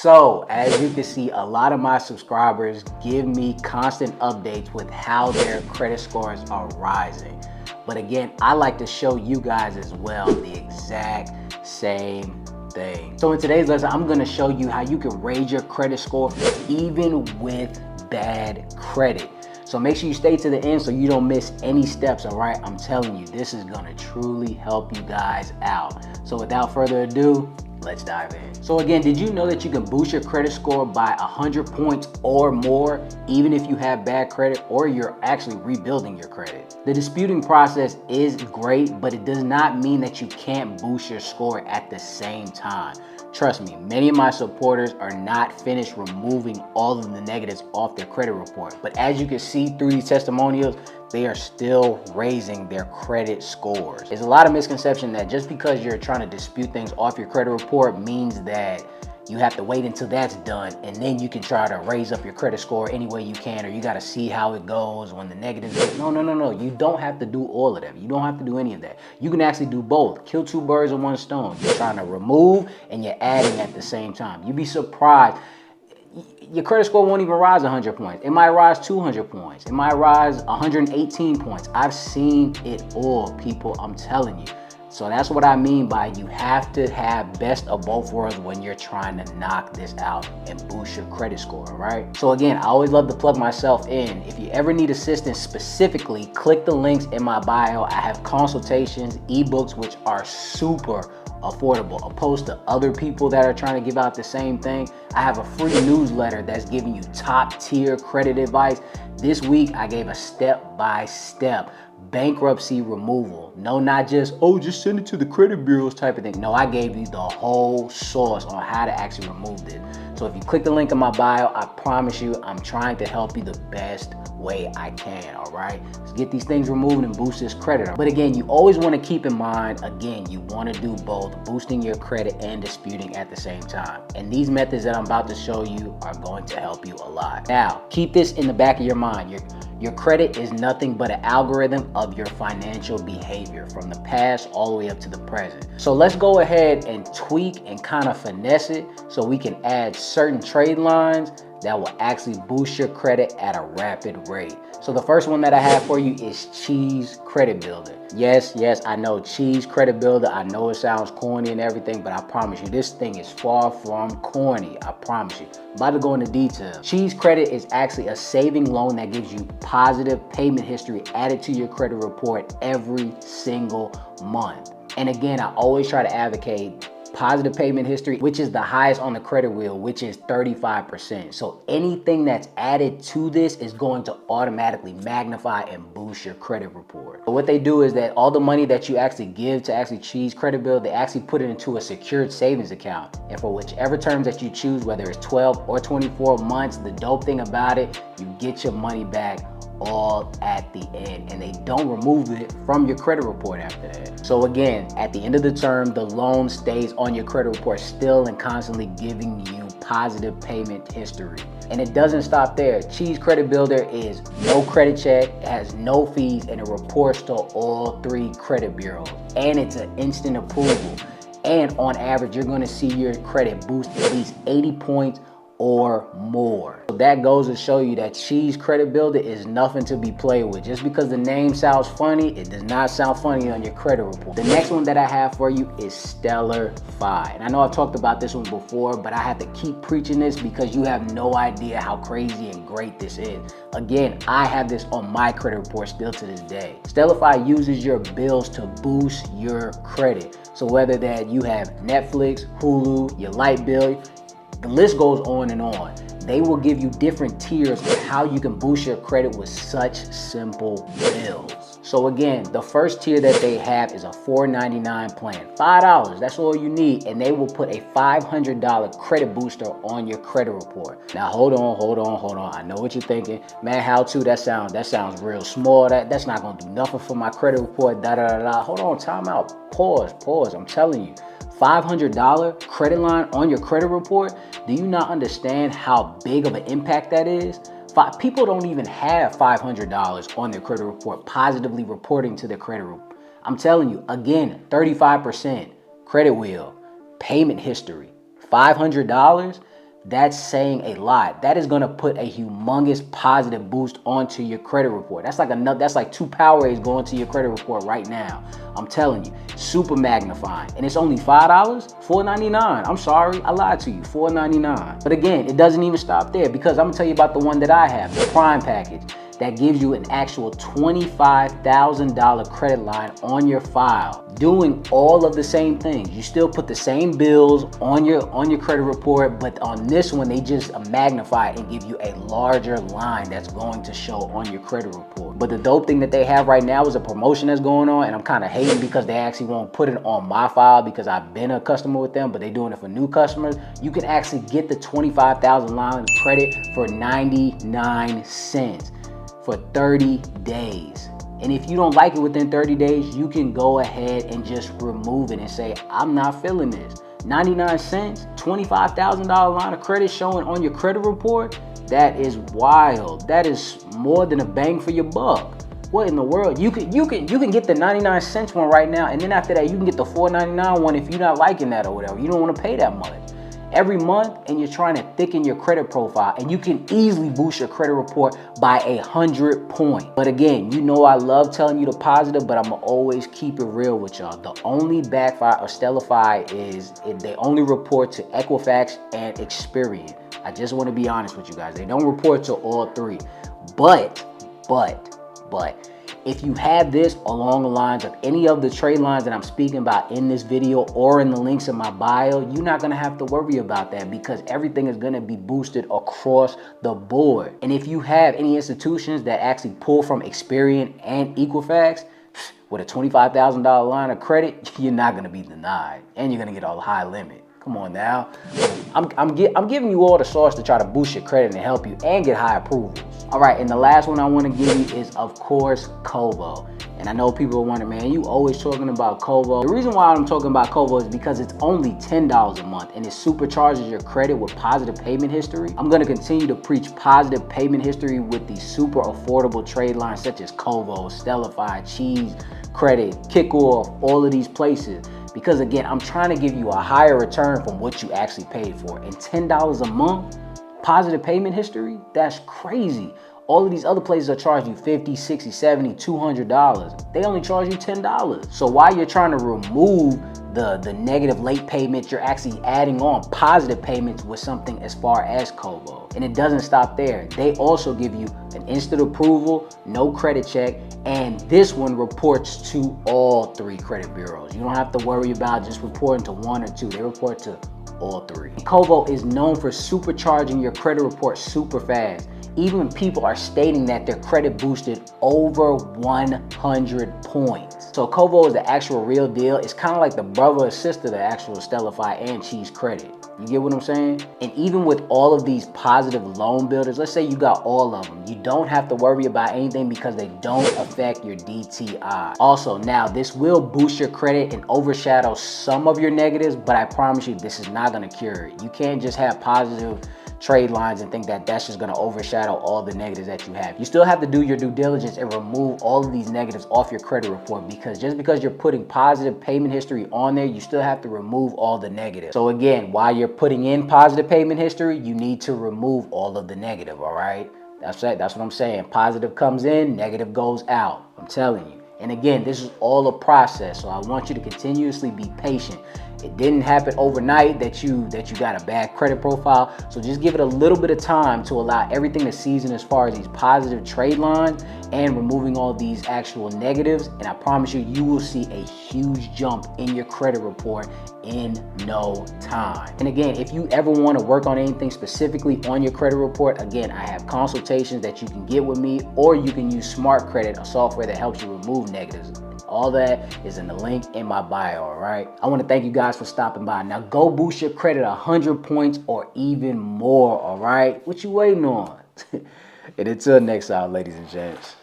So as you can see, a lot of my subscribers give me constant updates with how their credit scores are rising. But again, I like to show you guys as well the exact same thing. So in today's lesson, I'm gonna show you how you can raise your credit score even with bad credit. So make sure you stay to the end so you don't miss any steps, all right? I'm telling you, this is gonna truly help you guys out. So without further ado, let's dive in. So again, did you know that you can boost your credit score by 100 points or more, even if you have bad credit or you're actually rebuilding your credit? The disputing process is great, but it does not mean that you can't boost your score at the same time. Trust me, many of my supporters are not finished removing all of the negatives off their credit report. But as you can see through these testimonials, they are still raising their credit scores. There's a lot of misconception that just because you're trying to dispute things off your credit report means that you have to wait until that's done and then you can try to raise up your credit score any way you can, or you got to see how it goes when the negatives. No. You don't have to do all of that. You don't have to do any of that. You can actually do both. Kill two birds with one stone. You're trying to remove and you're adding at the same time. You'd be surprised. Your credit score won't even rise 100 points. It might rise 200 points. It might rise 118 points. I've seen it all, people. I'm telling you. So that's what I mean by you have to have best of both worlds when you're trying to knock this out and boost your credit score, right? So again, I always love to plug myself in. If you ever need assistance specifically, click the links in my bio. I have consultations, ebooks, which are super affordable, opposed to other people that are trying to give out the same thing. I have a free newsletter that's giving you top tier credit advice. This week, I gave a step-by-step bankruptcy removal. No, not just, oh, just send it to the credit bureaus type of thing. No, I gave you the whole source on how to actually remove it. So if you click the link in my bio, I promise you, I'm trying to help you the best way I can, all right? Let's get these things removed and boost this credit. But again, you always want to keep in mind, again, you want to do both, boosting your credit and disputing at the same time. And these methods that I'm about to show you are going to help you a lot. Now, keep this in the back of your mind. Your credit is nothing but an algorithm of your financial behavior from the past all the way up to the present. So let's go ahead and tweak and kind of finesse it so we can add certain trade lines that will actually boost your credit at a rapid rate. So the first one that I have for you is Cheese Credit Builder. Yes, I know Cheese Credit Builder. I know it sounds corny and everything, but I promise you, this thing is far from corny. I promise you. I'm about to go into detail. Cheese Credit is actually a saving loan that gives you positive payment history added to your credit report every single month. And again, I always try to advocate positive payment history, which is the highest on the credit wheel, which is 35%. So anything that's added to this is going to automatically magnify and boost your credit report. But what they do is that all the money that you actually give to actually Cheese Credit Builder, they actually put it into a secured savings account. And for whichever terms that you choose, whether it's 12 or 24 months, the dope thing about it, you get your money back all at the end, and they don't remove it from your credit report after that. So again, at the end of the term, the loan stays on your credit report still and constantly giving you positive payment history. And it doesn't stop there. Cheese Credit Builder is no credit check, it has no fees, and it reports to all 3 credit bureaus. And it's an instant approval. And on average, you're gonna see your credit boost at least 80 points or more. So that goes to show you that Cheese Credit Builder is nothing to be played with. Just because the name sounds funny, it does not sound funny on your credit report. The next one that I have for you is StellarFi. And I know I've talked about this one before, but I have to keep preaching this because you have no idea how crazy and great this is. Again, I have this on my credit report still to this day. StellarFi uses your bills to boost your credit. So whether that you have Netflix, Hulu, your light bill, the list goes on and on. They will give you different tiers on how you can boost your credit with such simple bills. So again, the first tier that they have is a $4.99 plan. $5, that's all you need, and they will put a $500 credit booster on your credit report. Now hold on. I know what you're thinking. Man, how to? That sounds real small. That's not gonna do nothing for my credit report. Hold on, time out. Pause. I'm telling you. $500 credit line on your credit report, do you not understand how big of an impact that is? People don't even have $500 on their credit report, positively reporting to their credit report. I'm telling you, again, 35% credit wheel, payment history, $500, That's saying a lot. That is going to put a humongous positive boost onto your credit report. That's like 2 Powerades going to your credit report right now. I'm telling you, super magnifying. And it's only $5, $4.99. I'm sorry, I lied to you, $4.99. But again, it doesn't even stop there, because I'm gonna tell you about the one that I have, the Prime package. That gives you an actual $25,000 credit line on your file, doing all of the same things. You still put the same bills on your credit report, but on this one, they just magnify it and give you a larger line that's going to show on your credit report. But the dope thing that they have right now is a promotion that's going on, and I'm kind of hating because they actually won't put it on my file because I've been a customer with them, but they're doing it for new customers. You can actually get the 25,000 line of credit for 99 cents. For 30 days. And if you don't like it within 30 days, you can go ahead and just remove it and say, I'm not feeling this. 99 cents, $25,000 line of credit showing on your credit report, that is wild. That is more than a bang for your buck. What in the world? You can get the 99 cents one right now, and then after that, you can get the $4.99 one if you're not liking that or whatever. You don't want to pay that much every month, and you're trying to thicken your credit profile, and you can easily boost your credit report by 100 points. But again, you know I love telling you the positive, but I'm gonna always keep it real with y'all. The only backfire of Stellify is they only report to Equifax and Experian. I just want to be honest with you guys. They don't report to all three. But if you have this along the lines of any of the trade lines that I'm speaking about in this video or in the links in my bio, you're not gonna have to worry about that, because everything is gonna be boosted across the board. And if you have any institutions that actually pull from Experian and Equifax, with a $25,000 line of credit, you're not gonna be denied, and you're gonna get a high limit. Come on now. I'm giving you all the sauce to try to boost your credit and help you and get high approvals. All right, and the last one I want to give you is, of course, Kovo. And I know people are wondering, man, you always talking about Kovo. The reason why I'm talking about Kovo is because it's only $10 a month, and it supercharges your credit with positive payment history. I'm going to continue to preach positive payment history with these super affordable trade lines such as Kovo, Stellify, Cheese Credit, Kickoff, all of these places. Because again, I'm trying to give you a higher return from what you actually paid for. And $10 a month, positive payment history, that's crazy. All of these other places are charging you $50, $60, $70, $200. They only charge you $10. So while you're trying to remove the negative late payments, you're actually adding on positive payments with something as far as Kovo. And it doesn't stop there. They also give you an instant approval, no credit check, and this one reports to all 3 credit bureaus. You don't have to worry about just reporting to 1 or 2. They report to all 3. Kovo is known for supercharging your credit report super fast. Even people are stating that their credit boosted over 100 points. So Kovo is the actual real deal. It's kind of like the brother or sister to the actual Stellify and Cheese Credit. You get what I'm saying? And even with all of these positive loan builders, let's say you got all of them, you don't have to worry about anything because they don't affect your DTI. Also, now this will boost your credit and overshadow some of your negatives, but I promise you this is not going to cure it. You can't just have positive trade lines and think that that's just going to overshadow all the negatives that you have. You still have to do your due diligence and remove all of these negatives off your credit report, because just because you're putting positive payment history on there, you still have to remove all the negatives. So again, while you're putting in positive payment history, you need to remove all of the negative, all right? That's it. That's what I'm saying. Positive comes in, negative goes out. I'm telling you. And again, this is all a process, so I want you to continuously be patient. It didn't happen overnight that you got a bad credit profile. So just give it a little bit of time to allow everything to season as far as these positive trade lines and removing all these actual negatives. And I promise you, you will see a huge jump in your credit report in no time. And again, if you ever want to work on anything specifically on your credit report, again, I have consultations that you can get with me, or you can use Smart Credit, a software that helps you remove negatives. All that is in the link in my bio, all right? I want to thank you guys for stopping by. Now go boost your credit 100 points or even more, all right? What you waiting on? And until next time, ladies and gents.